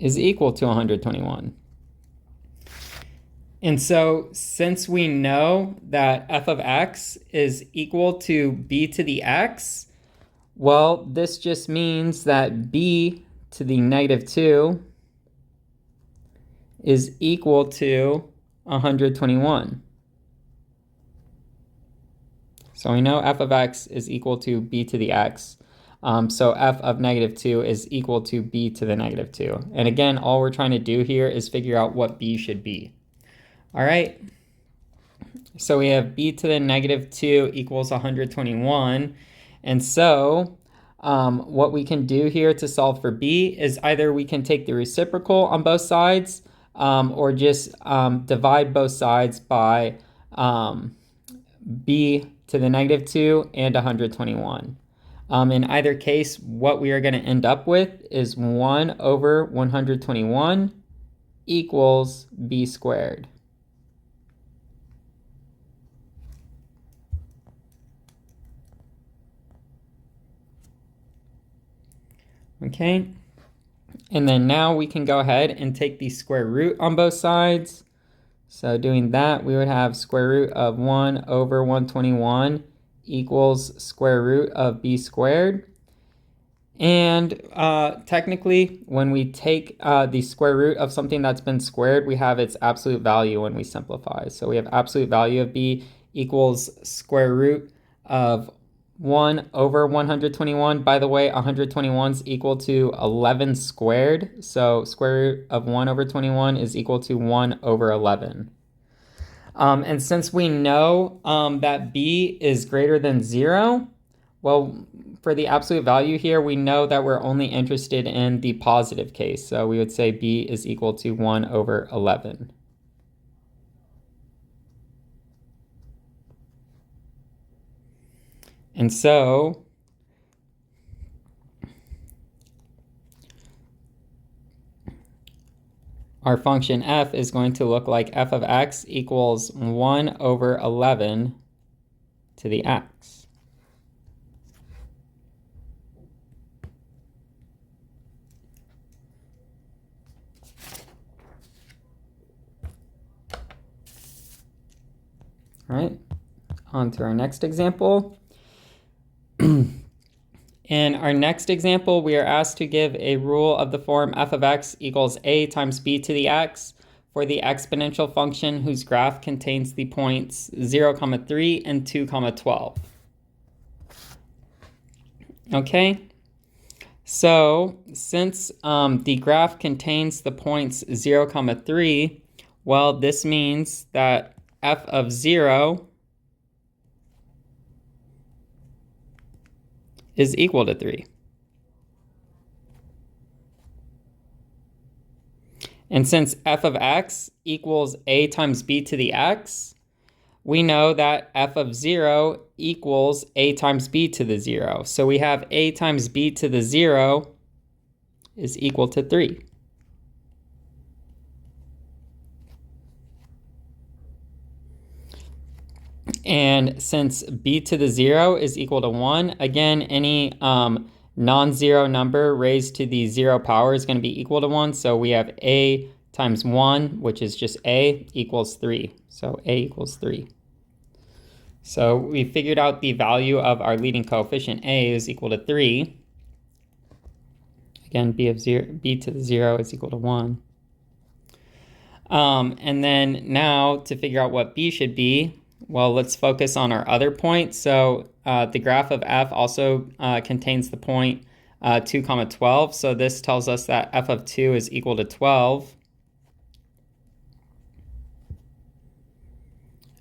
is equal to 121. And so since we know that f of x is equal to b to the x, well, this just means that b to the negative 2 is equal to 121. So we know f of x is equal to b to the x. So f of negative 2 is equal to b to the negative 2. And again, all we're trying to do here is figure out what b should be. All right. So we have b to the negative 2 equals 121. And so what we can do here to solve for b is either we can take the reciprocal on both sides or just divide both sides by b to the negative 2 and 121. In either case, what we are going to end up with is 1 over 121 equals b squared. Okay, and then now we can go ahead and take the square root on both sides. So doing that, we would have square root of 1 over 121 equals square root of b squared. And technically, when we take the square root of something that's been squared, we have its absolute value when we simplify. So we have absolute value of b equals square root of 1 over 121. By the way, 121 is equal to 11 squared. So square root of 1 over 21 is equal to 1 over 11. And since we know that b is greater than 0, well, for the absolute value here, we know that we're only interested in the positive case. So we would say b is equal to 1 over 11. And so our function f is going to look like f of x equals 1 over 11 to the x. All right, on to our next example. In our next example, we are asked to give a rule of the form f of x equals a times b to the x for the exponential function whose graph contains the points 0, 3 and 2, 12. Okay, so since the graph contains the points 0, 3, well, this means that f of 0 is equal to 3. And since f of x equals a times b to the x, we know that f of 0 equals a times b to the 0. So we have a times b to the 0 is equal to 3. And since b to the 0 is equal to 1, again, any non-zero number raised to the 0 power is going to be equal to 1. So we have a times 1, which is just a, equals 3. So a equals 3. So we figured out the value of our leading coefficient a is equal to 3. Again, b to the 0 is equal to 1. And then now to figure out what b should be, well, let's focus on our other point. So the graph of f also contains the point 2, 12. So this tells us that f of 2 is equal to 12.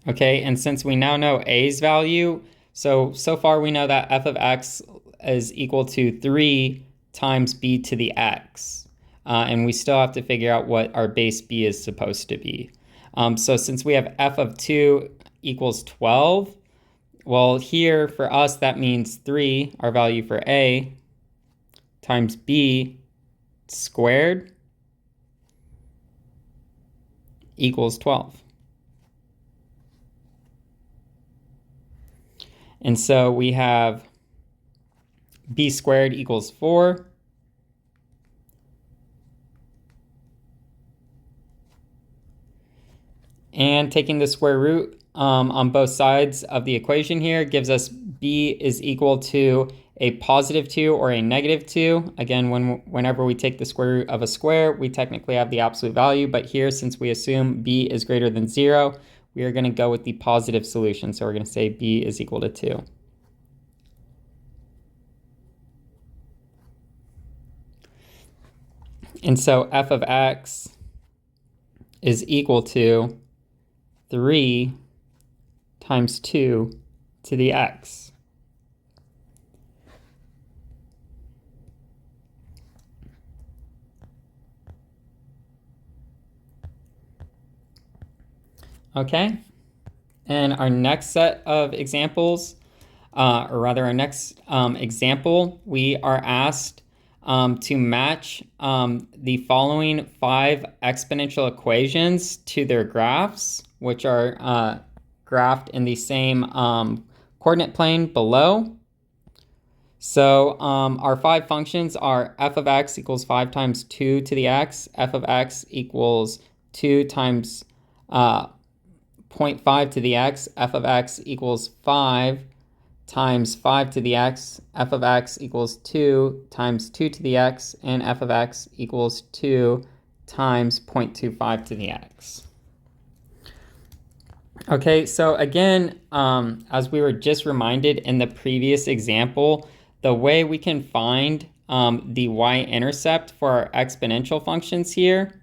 Okay, and since we now know a's value, so far we know that f of x is equal to 3 times b to the x. And we still have to figure out what our base b is supposed to be. So since we have f of 2 equals 12, well, here for us that means 3, our value for a, times b squared equals 12. And so we have b squared equals 4. And taking the square root on both sides of the equation here gives us b is equal to a positive 2 or a negative 2. Again, whenever we take the square root of a square, we technically have the absolute value, but here, since we assume b is greater than 0, we are going to go with the positive solution. So we're going to say b is equal to 2. And so f of x is equal to 3 times 2 to the x. Okay, and our next set of examples, or rather our next example, we are asked to match the following 5 exponential equations to their graphs, which are graphed in the same coordinate plane below. So our 5 functions are f of x equals 5 times 2 to the x, f of x equals 2 times 0.5 to the x, f of x equals 5 times 5 to the x, f of x equals 2 times 2 to the x, and f of x equals 2 times 0.25 to the x. Okay, so again, as we were just reminded in the previous example, the way we can find the y-intercept for our exponential functions here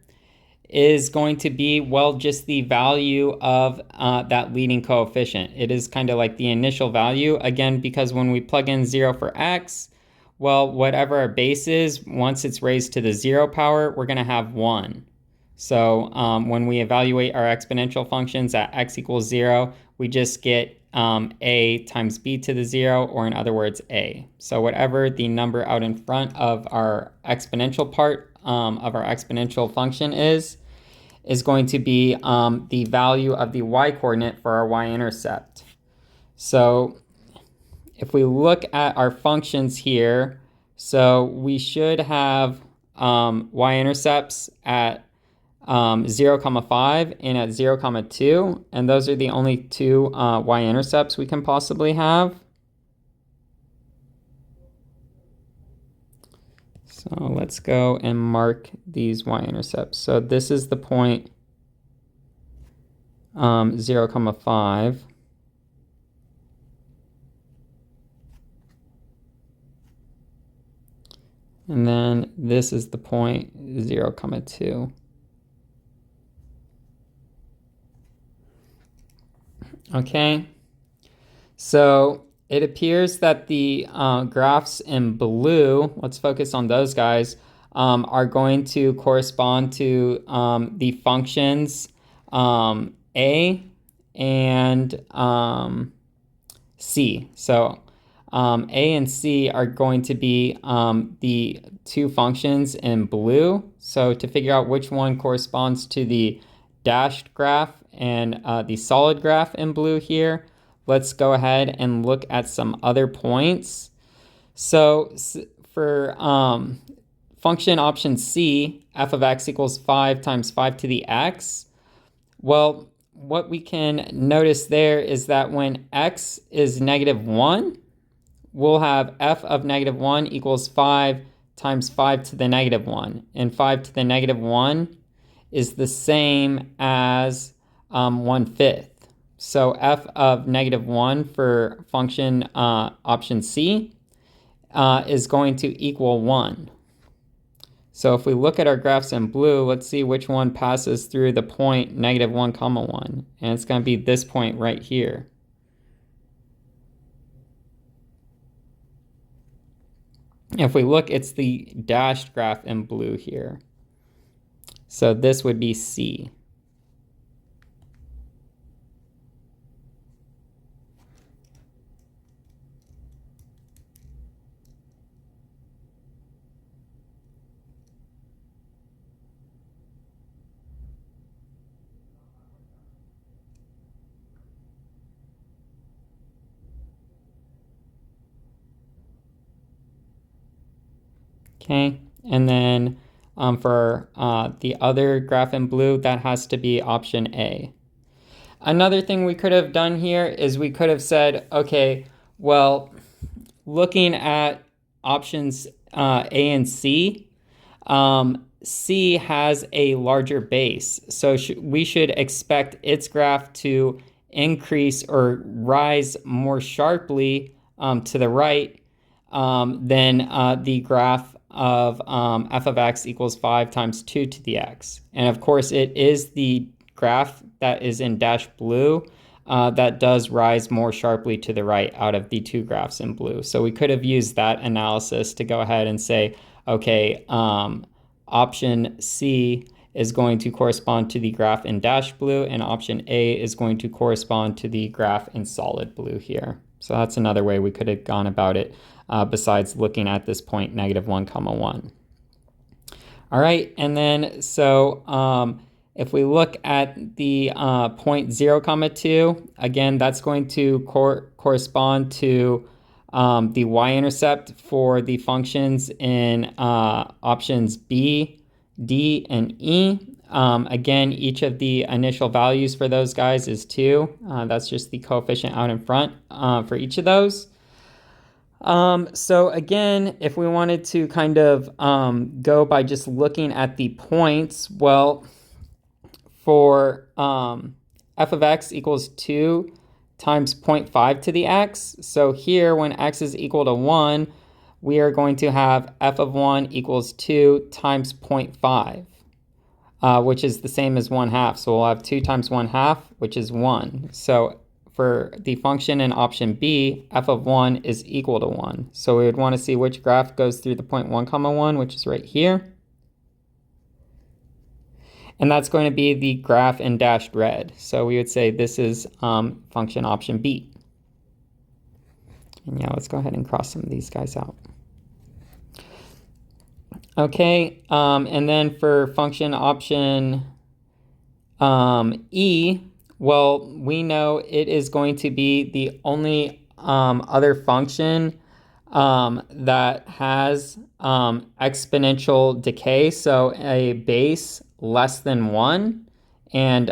is going to be, well, just the value of that leading coefficient. It is kind of like the initial value, again, because when we plug in 0 for x, well, whatever our base is, once it's raised to the 0 power, we're going to have 1. So when we evaluate our exponential functions at x equals 0, we just get a times b to the 0, or in other words, a. So whatever the number out in front of our exponential part of our exponential function is going to be the value of the y-coordinate for our y-intercept. So if we look at our functions here, so we should have y-intercepts at 0, 5 and at 0, 2, and those are the only 2 y-intercepts we can possibly have. So let's go and mark these y-intercepts. So this is the point 0, 5. And then this is the point 0, 2. Okay, so it appears that the graphs in blue, let's focus on those guys, are going to correspond to the functions a and c. So a and c are going to be the 2 functions in blue. So to figure out which one corresponds to the dashed graph and the solid graph in blue here, let's go ahead and look at some other points. So for function option C, f of x equals 5 times 5 to the x, well, what we can notice there is that when x is -1, we'll have f of -1 equals 5 times 5 to the -1. And 5 to the -1 is the same as 1/5. So f of -1 for function option C is going to equal 1. So if we look at our graphs in blue, let's see which one passes through the point -1, 1. And it's going to be this point right here. If we look, it's the dashed graph in blue here. So this would be C. Okay, and then for the other graph in blue, that has to be option A. Another thing we could have done here is we could have said, okay, well, looking at options A and C, C has a larger base, so we should expect its graph to increase or rise more sharply to the right than the graph of f of x equals 5 times 2 to the x. And of course, it is the graph that is in dashed blue that does rise more sharply to the right out of the two graphs in blue. So we could have used that analysis to go ahead and say, okay, option C is going to correspond to the graph in dashed blue, and option A is going to correspond to the graph in solid blue here. So that's another way we could have gone about it besides looking at this point -1, 1. All right, and then so if we look at the point 0, 2, again, that's going to correspond to the y-intercept for the functions in options B, D, and E. Again, each of the initial values for those guys is 2. That's just the coefficient out in front for each of those. So again, if we wanted to kind of go by just looking at the points, well, for f of x equals 2 times 0.5 to the x. So here, when x is equal to 1, we are going to have f of 1 equals 2 times 0.5, which is the same as 1/2. So we'll have 2 times 1/2, which is 1. So for the function in option B, f of 1 is equal to 1. So we would want to see which graph goes through the point 1, 1, which is right here. And that's going to be the graph in dashed red. So we would say this is function option B. And yeah, let's go ahead and cross some of these guys out. Okay, and then for function option E, well, we know it is going to be the only other function that has exponential decay, so a base less than 1. And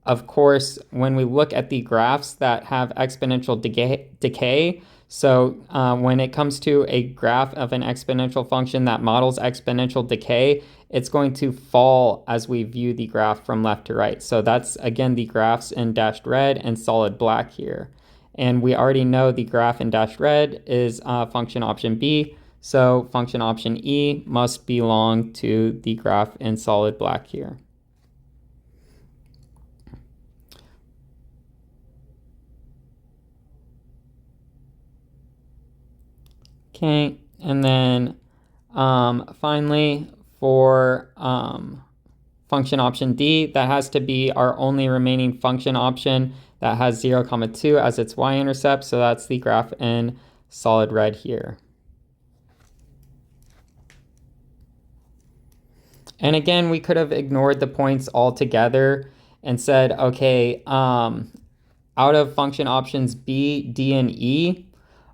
of course, when we look at the graphs that have exponential decay, so when it comes to a graph of an exponential function that models exponential decay, it's going to fall as we view the graph from left to right. So that's, again, the graphs in dashed red and solid black here. And we already know the graph in dashed red is function option B, so function option E must belong to the graph in solid black here. Okay, and then finally for function option D, that has to be our only remaining function option that has 0, 2 as its y-intercept, so that's the graph in solid red here. And again, we could have ignored the points altogether and said, okay, out of function options B, D, and E,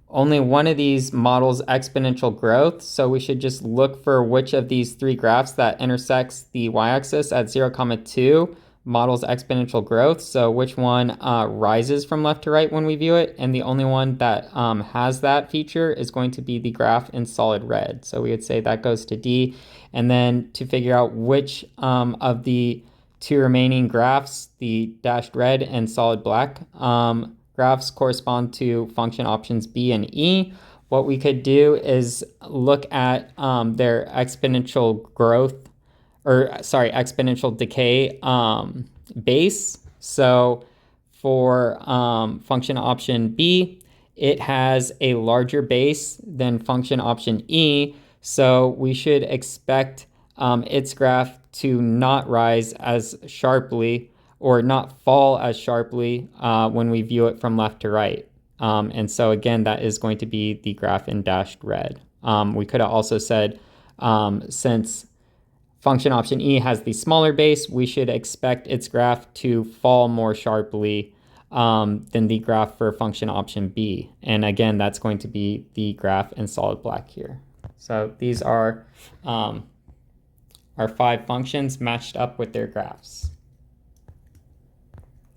only one of these models exponential growth, so we should just look for which of these three graphs that intersects the y-axis at 0, 2 models exponential growth, so which one rises from left to right when we view it, and the only one that has that feature is going to be the graph in solid red. So we would say that goes to D, and then to figure out which of the two remaining graphs, the dashed red and solid black graphs, correspond to function options B and E, what we could do is look at their exponential growth, or sorry, exponential decay base. So for function option B, it has a larger base than function option E, so we should expect its graph to not rise as sharply or not fall as sharply when we view it from left to right. And so again, that is going to be the graph in dashed red. We could have also said, since function option E has the smaller base, we should expect its graph to fall more sharply than the graph for function option B. And again, that's going to be the graph in solid black here. So these are our 5 functions matched up with their graphs.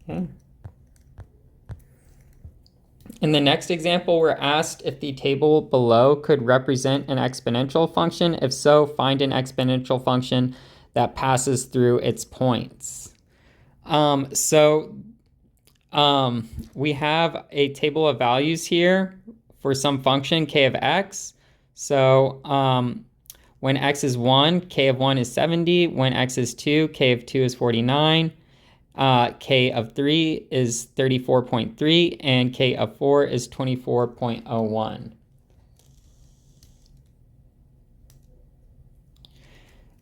Okay. In the next example, we're asked if the table below could represent an exponential function. If so, find an exponential function that passes through its points. We have a table of values here for some function k of x. So when x is 1, k of 1 is 70. When x is 2, k of 2 is 49. K of 3 is 34.3, and k of 4 is 24.01.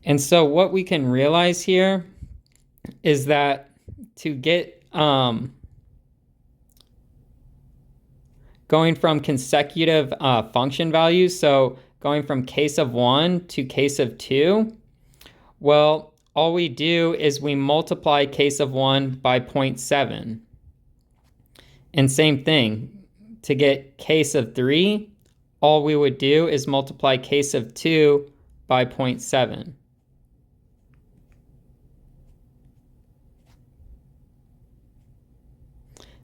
And so what we can realize here is that to get going from consecutive function values, so going from case of 1 to case of 2, well, all we do is we multiply case of 1 by 0.7. And same thing, to get case of 3, all we would do is multiply case of 2 by 0.7.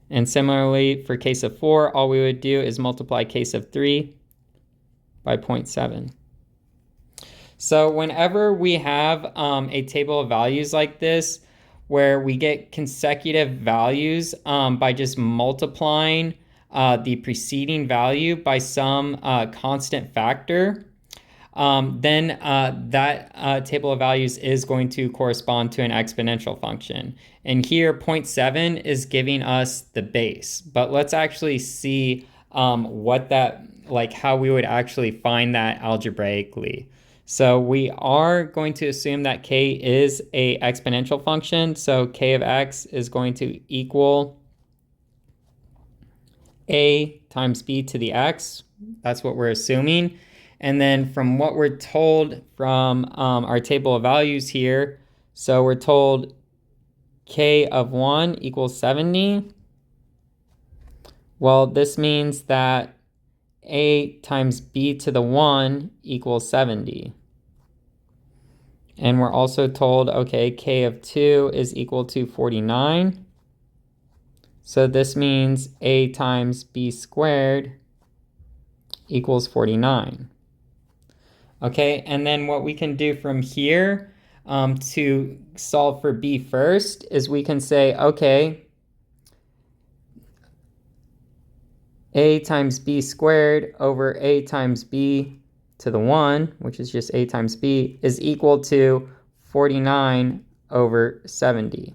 And similarly, for case of 4, all we would do is multiply case of 3 by 0.7. So whenever we have a table of values like this, where we get consecutive values by just multiplying the preceding value by some constant factor, then that table of values is going to correspond to an exponential function. And here 0.7 is giving us the base. But let's actually see what that, like how we would actually find that algebraically. So we are going to assume that k is a exponential function. So k of x is going to equal a times b to the x. That's what we're assuming. And then from what we're told from our table of values here, so we're told k of 1 equals 70. Well, this means that a times b to the 1 equals 70. And we're also told, okay, k of 2 is equal to 49. So this means a times b squared equals 49. Okay, and then what we can do from here to solve for b first is we can say, okay, a times b squared over a times b to the 1, which is just a times b, is equal to 49 over 70.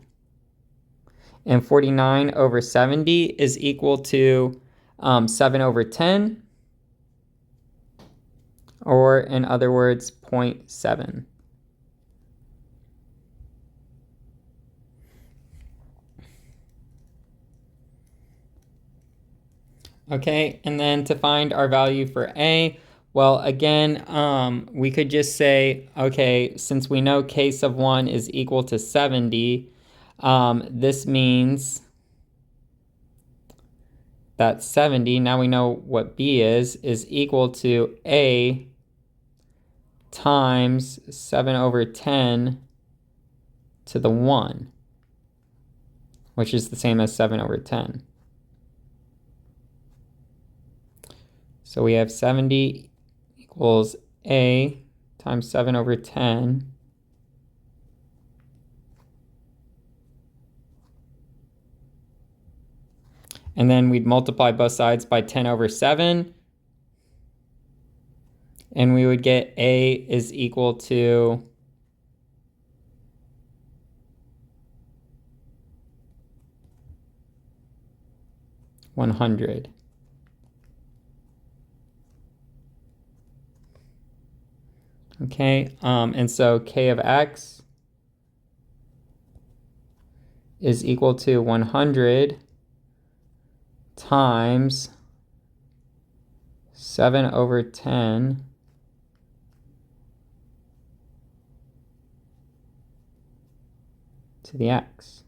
And 49 over 70 is equal to 7 over 10, or in other words, 0.7. Okay, and then to find our value for a, well, again, we could just say, okay, since we know case of 1 is equal to 70, this means that 70, now we know what b is equal to a times 7 over 10 to the 1, which is the same as 7 over 10. So we have 70 equals a times 7 over 10 and then we'd multiply both sides by 10 over 7, and we would get a is equal to 100. Okay, and so k of x is equal to 100 times 7 over 10 to the x.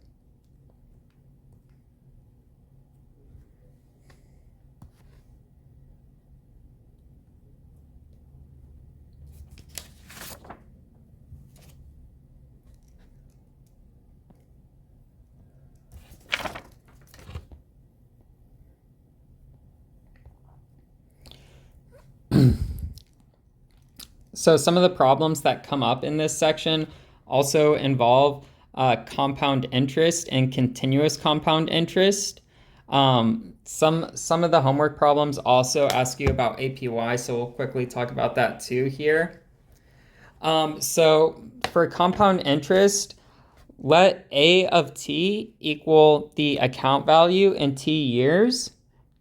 So some of the problems that come up in this section also involve compound interest and continuous compound interest. Some of the homework problems also ask you about APY, so we'll quickly talk about that too here. So for compound interest, let A of t equal the account value in t years,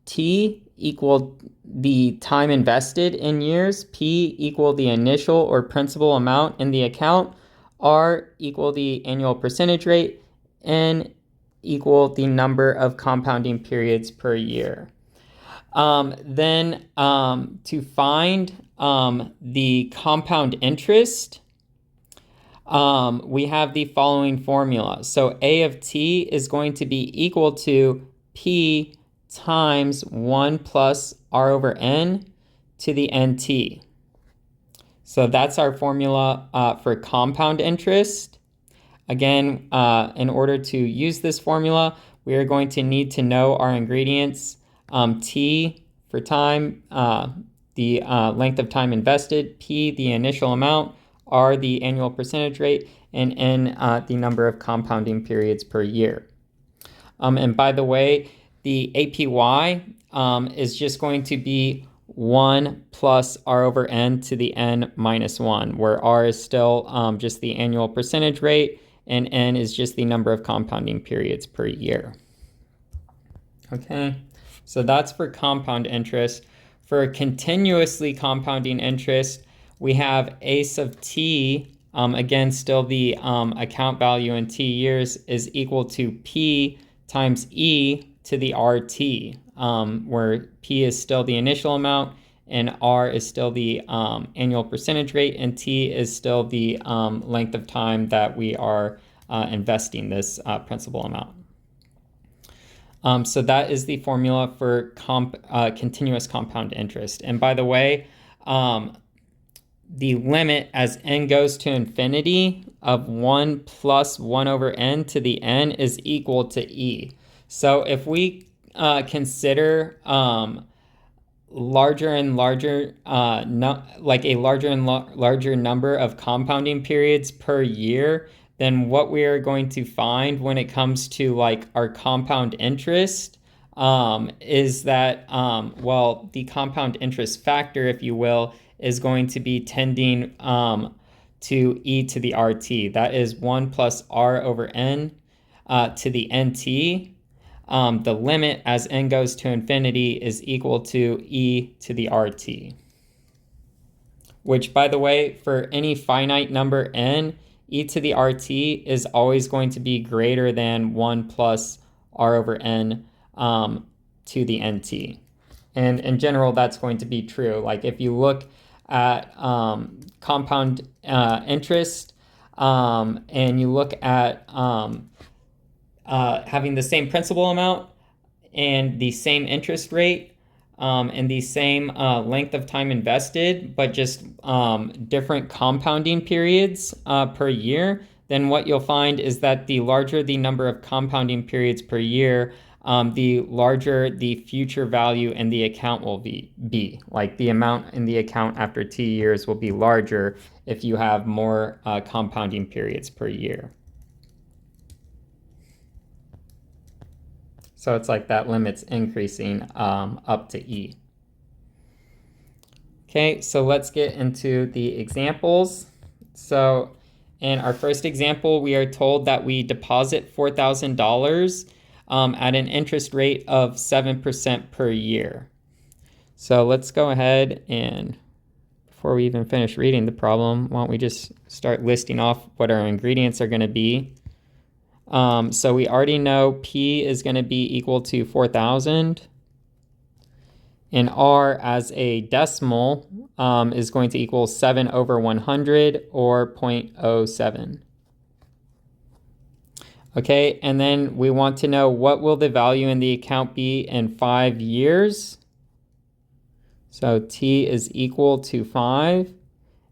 t equal the time invested in years, p equal the initial or principal amount in the account, r equal the annual percentage rate, n equal the number of compounding periods per year. Then to find the compound interest, we have the following formula. So A of t is going to be equal to p times 1 plus r over n to the nt. So that's our formula for compound interest. Again, in order to use this formula, we are going to need to know our ingredients. T for time, the length of time invested, P the initial amount, R the annual percentage rate, and N the number of compounding periods per year. And by the way, the APY is just going to be 1 plus R over N to the N minus 1, where R is still just the annual percentage rate, and N is just the number of compounding periods per year. Okay, so that's for compound interest. For continuously compounding interest, we have A sub t, again, still the account value in t years is equal to P times E to the RT, where P is still the initial amount and R is still the annual percentage rate, and T is still the length of time that we are investing this principal amount. So that is the formula for continuous compound interest. And by the way, the limit as n goes to infinity of 1 plus 1 over n to the n is equal to e. So if we consider larger and larger, like a larger and larger number of compounding periods per year, then what we are going to find when it comes to like our compound interest is that, well, the compound interest factor, if you will, is going to be tending to e to the RT. That is 1 plus r over n to the nt. The limit as n goes to infinity is equal to e to the RT. Which, by the way, for any finite number n, e to the RT is always going to be greater than 1 plus r over n to the nt. And in general, that's going to be true. Like if you look at compound interest and you look at having the same principal amount and the same interest rate and the same length of time invested, but just different compounding periods per year, then what you'll find is that the larger the number of compounding periods per year, the larger the future value in the account will be. Like the amount in the account after t years will be larger if you have more compounding periods per year. So it's like that limit's increasing up to e. Okay, so let's get into the examples. So in our first example, we are told that we deposit $4,000 at an interest rate of 7% per year. So let's go ahead and, before we even finish reading the problem, why don't we just start listing off what our ingredients are going to be. So we already know P is going to be equal to 4,000. And R as a decimal is going to equal 7 over 100 or 0.07. Okay, and then we want to know what will the value in the account be in 5 years. So T is equal to 5.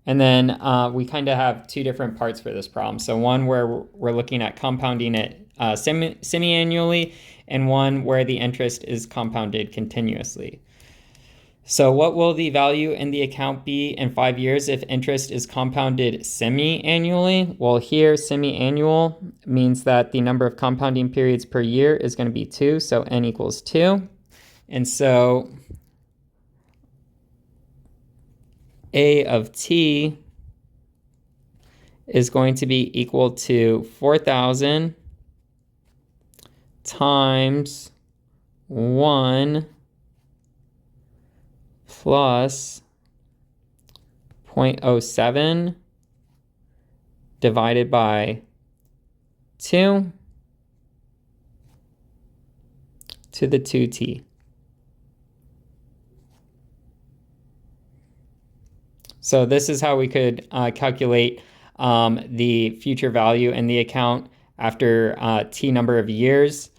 And then we kind of have two different parts for this problem. So one where we're looking at compounding it semi-annually, and one where the interest is compounded continuously. So what will the value in the account be in 5 years if interest is compounded semi-annually? Well, here semi-annual means that the number of compounding periods per year is going to be 2, so n equals 2. And so a of t is going to be equal to 4,000 times 1 plus 0.07 divided by 2 to the 2t. So this is how we could calculate the future value in the account after t number of years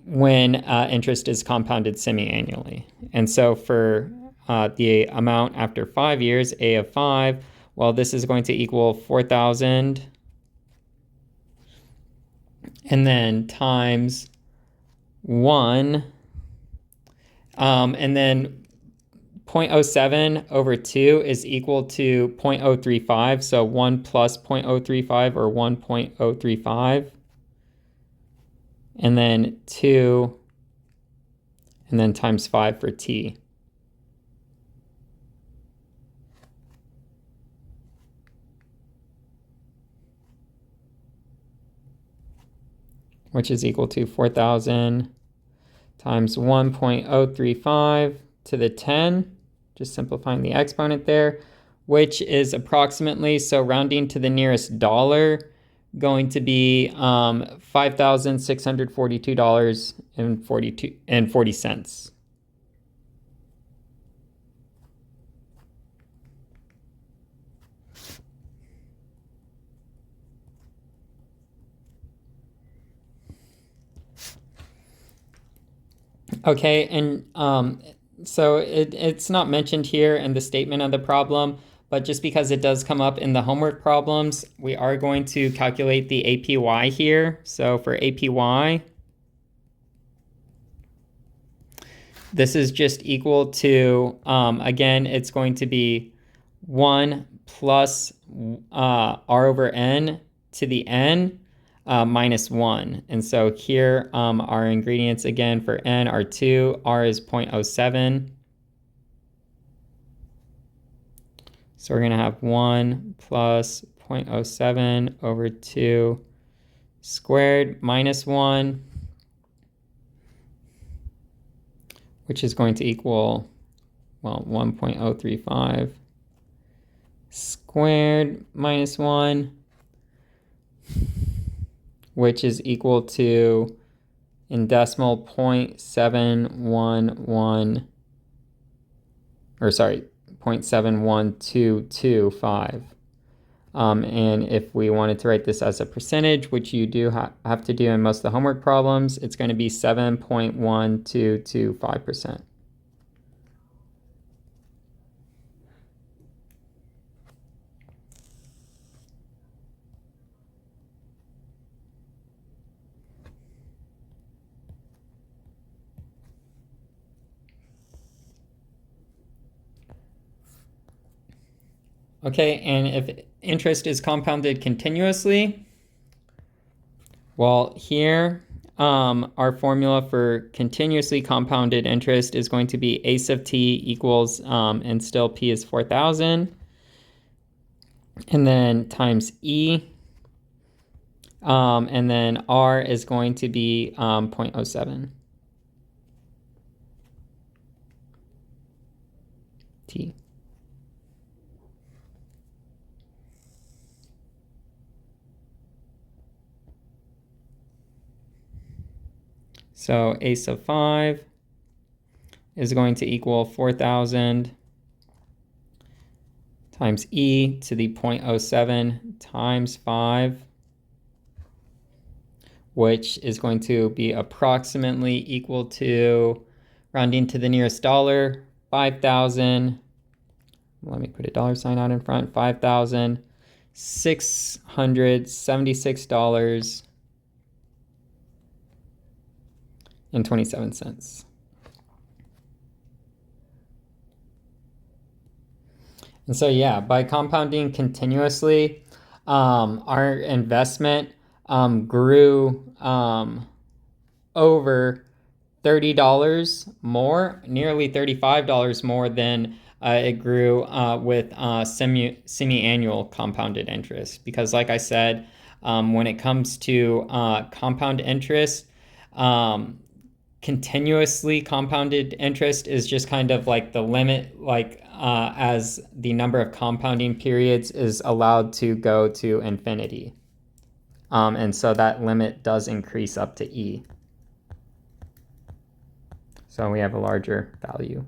when interest is compounded semi-annually. And so for the amount after 5 years, a of 5, well, this is going to equal 4,000 and then times 1, and then 0.07 over 2 is equal to 0.035, so 1 plus 0.035 or 1.035, and then 2, and then times 5 for t. Which is equal to 4,000 times 1.035 to the 10, just simplifying the exponent there, which is approximately, so rounding to the nearest dollar, going to be $5,642.40. Okay, and so it's not mentioned here in the statement of the problem, but just because it does come up in the homework problems, we are going to calculate the APY here. So for APY, this is just equal to, again, it's going to be 1 plus r over n to the n minus 1. And so here our ingredients again for n are 2, r is 0.07. So we're going to have 1 plus 0.07 over 2 squared minus 1, which is going to equal, well, 1.035 squared minus 1, which is equal to, in decimal, 0.711, or sorry, 0.71225. And if we wanted to write this as a percentage, which you do have to do in most of the homework problems, it's going to be 7.1225%. Okay, and if interest is compounded continuously, well, here our formula for continuously compounded interest is going to be a sub t equals, and still p is 4,000, and then times e, and then r is going to be 0.07 t. So a sub 5 is going to equal 4,000 times e to the 0.07 times 5, which is going to be approximately equal to, rounding to the nearest dollar, 5,000. Let me put a dollar sign out in front. $5,676.27. And so, yeah, by compounding continuously, our investment grew over $30 more, nearly $35 more than it grew with semi-annual compounded interest. Because like I said, when it comes to compound interest, continuously compounded interest is just kind of like the limit, like as the number of compounding periods is allowed to go to infinity. And so that limit does increase up to e. So we have a larger value.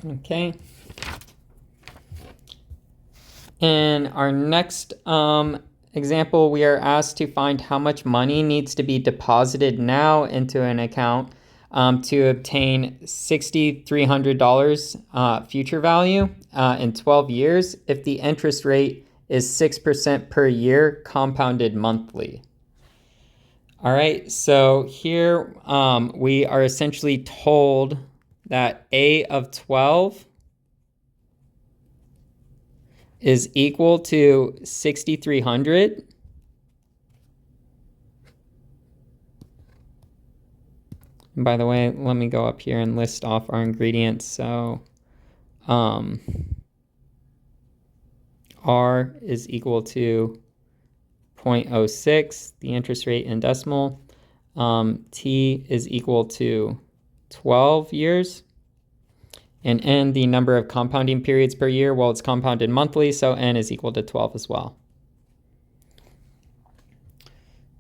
Okay. In our next example, we are asked to find how much money needs to be deposited now into an account to obtain $6,300 future value in 12 years if the interest rate is 6% per year compounded monthly. All right, so here we are essentially told that A of 12 is equal to 6,300. And by the way, let me go up here and list off our ingredients. So R is equal to 0.06, the interest rate in decimal. T is equal to 12 years. And N, the number of compounding periods per year, well, it's compounded monthly, so N is equal to 12 as well.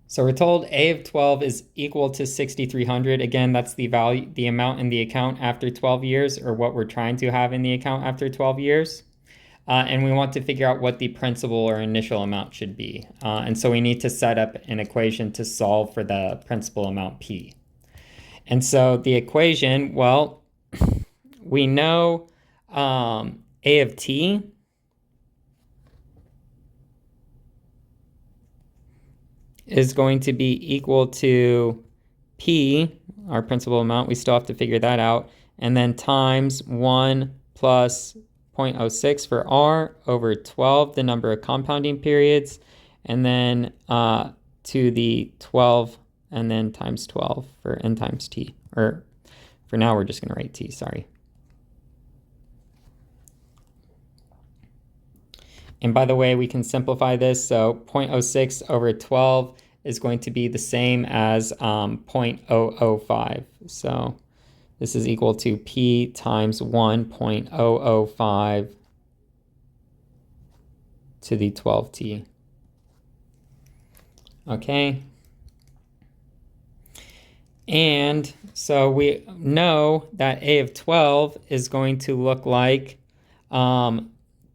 So we're told A of 12 is equal to 6,300. Again, that's the value, the amount in the account after 12 years, or what we're trying to have in the account after 12 years. And we want to figure out what the principal or initial amount should be. And so we need to set up an equation to solve for the principal amount P. And so the equation, well, we know A of t is going to be equal to P, our principal amount. We still have to figure that out. And then times 1 plus 0.06 for R over 12, the number of compounding periods. And then to the 12, and then times 12 for N times T. Or for now, we're just going to write T, sorry. And by the way, we can simplify this. So 0.06 over 12 is going to be the same as 0.005. So this is equal to P times 1.005 to the 12t. Okay. And so we know that A of 12 is going to look like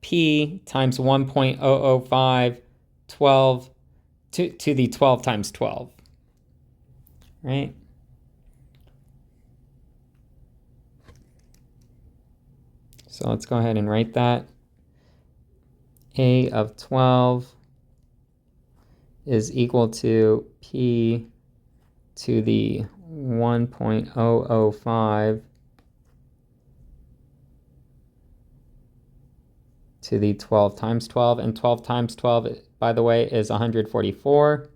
P times 1.005 12 to the 12 times 12, right? So let's go ahead and write that. A of 12 is equal to P to the 1.005 to the 12 times 12, and 12 times 12, by the way, is 144.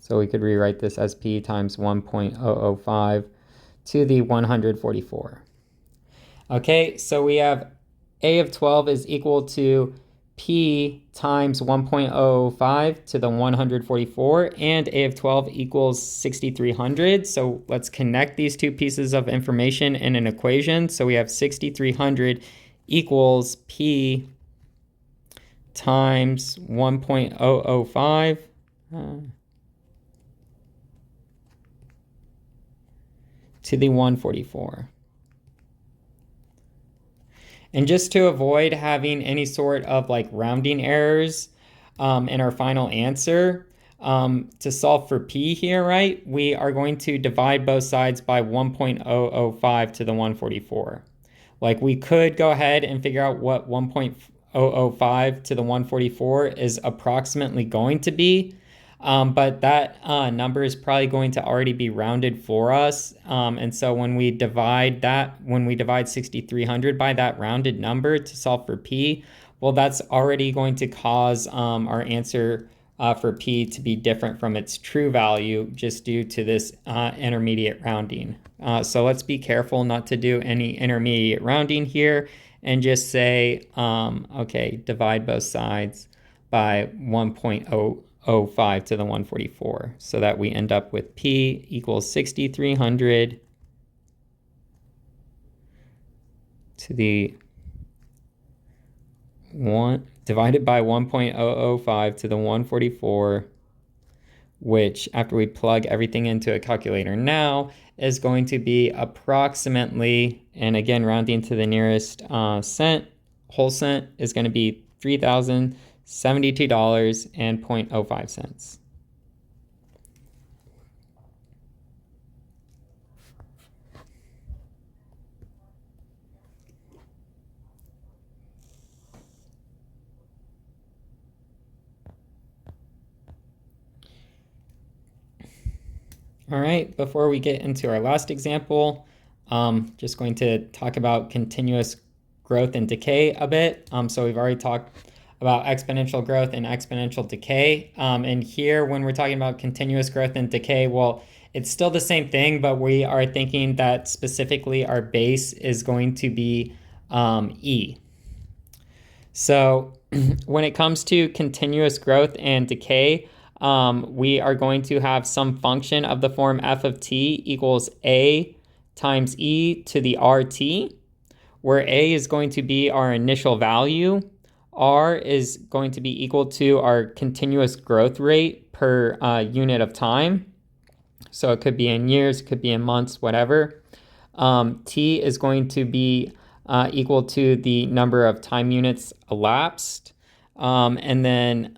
So we could rewrite this as P times 1.005 to the 144. Okay, so we have A of 12 is equal to P times 1.005 to the 144, and A of 12 equals 6,300. So let's connect these two pieces of information in an equation. So we have 6,300 equals P times 1.005 to the 144. And just to avoid having any sort of like rounding errors in our final answer, to solve for P here, right, we are going to divide both sides by 1.005 to the 144. Like we could go ahead and figure out what 1.005 0.005 to the 144 is approximately going to be. But that number is probably going to already be rounded for us. And so when we divide 6,300 by that rounded number to solve for P, well, that's already going to cause our answer for P to be different from its true value just due to this intermediate rounding. So let's be careful not to do any intermediate rounding here and just say, okay, divide both sides by 1.005 to the 144 so that we end up with P equals 6,300 to the 1 divided by 1.005 to the 144, which after we plug everything into a calculator now is going to be approximately, and again rounding to the nearest cent, whole cent, is going to be $3,072.05. All right, before we get into our last example, just going to talk about continuous growth and decay a bit. So we've already talked about exponential growth and exponential decay. And here, when we're talking about continuous growth and decay, well, it's still the same thing, but we are thinking that specifically our base is going to be E. So when it comes to continuous growth and decay, we are going to have some function of the form f of t equals a times e to the rt, where a is going to be our initial value, r is going to be equal to our continuous growth rate per unit of time. So it could be in years, it could be in months, whatever. T is going to be equal to the number of time units elapsed. And then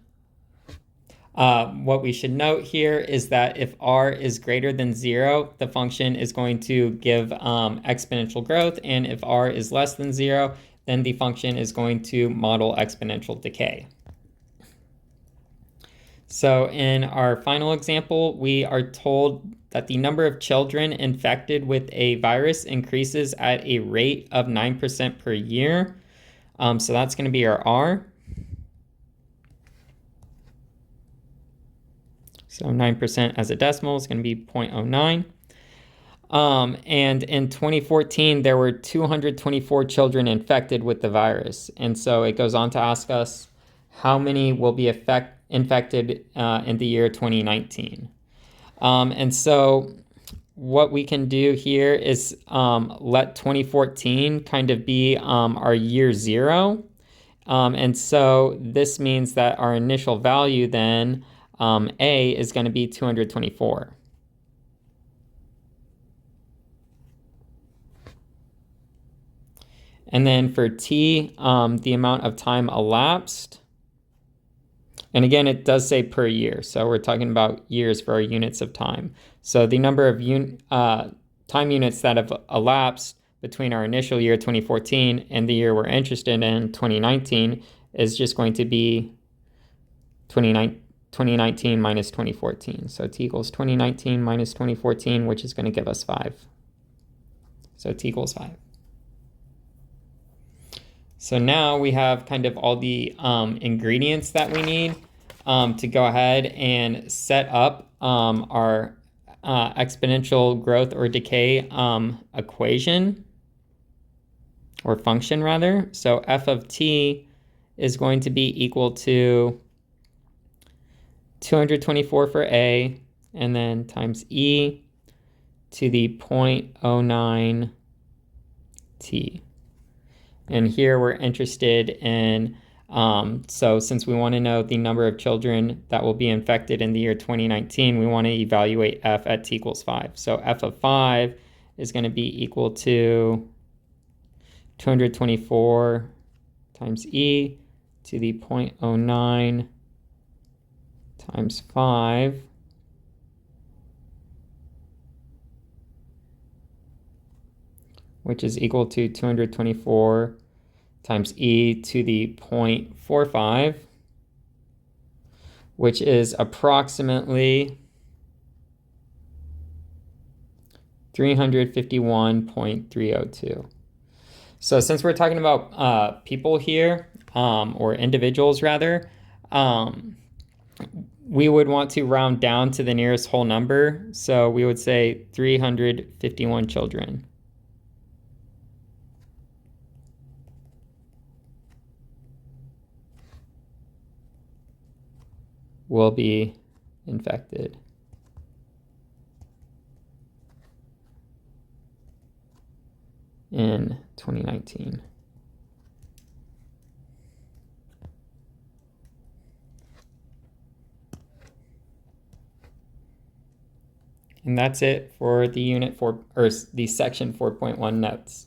what we should note here is that if r is greater than 0, the function is going to give exponential growth, and if r is less than 0, then the function is going to model exponential decay. So in our final example, we are told that the number of children infected with a virus increases at a rate of 9% per year. So that's going to be our r. So 9% as a decimal is going to be 0.09. And in 2014, there were 224 children infected with the virus. And so it goes on to ask us how many will be infected in the year 2019. And so what we can do here is let 2014 kind of be our year 0. And so this means that our initial value then, A, is going to be 224. And then for T, the amount of time elapsed. And again, it does say per year. So we're talking about years for our units of time. So the number of time units that have elapsed between our initial year, 2014, and the year we're interested in, 2019, is just going to be 2019 minus 2014. So T equals 2019 minus 2014, which is going to give us 5. So T equals 5. So now we have kind of all the ingredients that we need to go ahead and set up our exponential growth or decay equation, or function rather. So f of t is going to be equal to 224 for A, and then times e to the 0.09 t. And here we're interested in, so since we want to know the number of children that will be infected in the year 2019, we want to evaluate f at t equals 5. So f of 5 is going to be equal to 224 times e to the 0.09 times 5, which is equal to 224 times e to the 0.45, which is approximately 351.302. So since we're talking about people here, or individuals rather, we would want to round down to the nearest whole number. So we would say 351 children will be infected. In 2019. And that's it for the unit 4 or the section 4.1 notes.